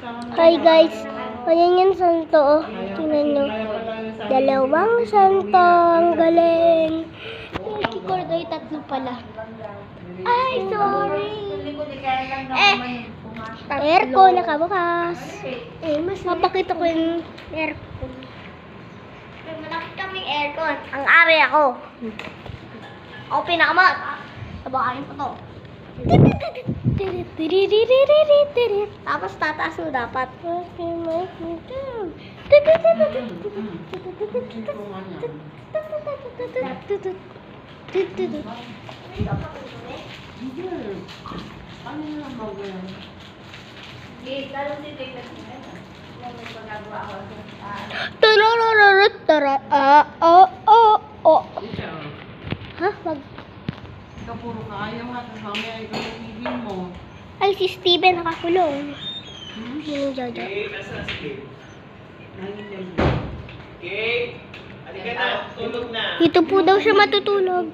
Hi guys, ayan yung santo oh. Tingnan nyo. Dalawang santo, ang galing. Kikordoy, tatlo pala. Ay, sorry. Aircon, nakabukas. Mas mapakita ko yung aircon. May malaki kaming aircon. Ang ari ako. Ako pinakamot. Tabakain ko to. Tapos tataas mo dapat. Ikaw puro kaya nga, tapos mamaya ikaw yung ibig mo. Ay, si Steven nakakulong. Yung Jojo. Okay, nasa si Kate? Kate? Halika na, tulog na. Dito po daw siya matutulog.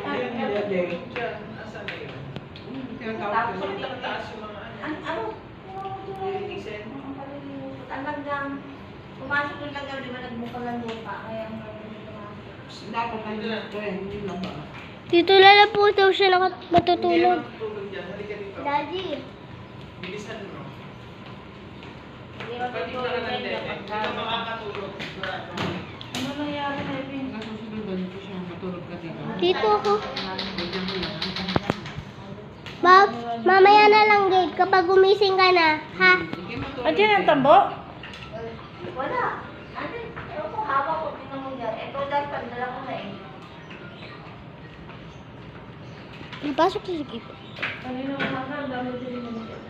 Asan na yun? Tinatawag ko. Taas yung mga Ano? listen. Talagang pumasok yung lagaw, di ba nagbuka ng lupa, kaya Dapat nandun ko eh, hindi na ba? Dito lang po daw siya matutulog. Tulog dyan, halika dito. Daddy. Bilisan mo. hindi Pati na ka ng dede. Hindi ka makakatulog. Ano nangyari na yun? Nasusunod ko siya, matulog ka dito. Dito ako. Bigyan mo yan. Bob, mamaya na lang, Gabe, kapag gumising ka na. Ha? Sige, matulog. Andiyan ang tambo? Wala. Ano? Ewan ko, hawak ko din mo dyan. Ito dahil pandala ko na eh. Napasok sa Gabe. Kanina ko hanggang dami din mo dyan.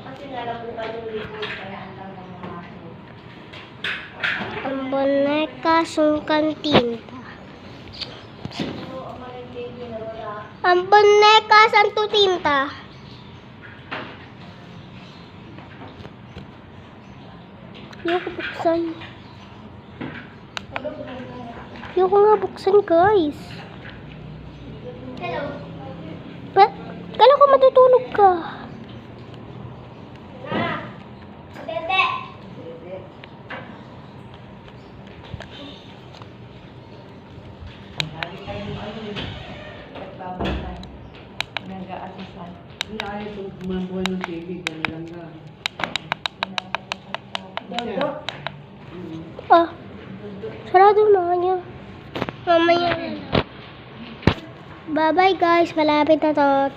Kasi nalabukan yung report kaya ang tanda mo mga Ang boneka sungkan tinta. So, ang maligay na wala. Ang boneka santo tinta. Ayoko buksan. Ayoko nga buksan, guys. Hello. Ba't? Kala ko matutulog ka. Na. Bebe. Hindi ayaw ito kumabuhay ng TV, kanilang ka. Dodo. Ah, sarado na niya. Mamaya na lang. Bye-bye guys, malapit na to.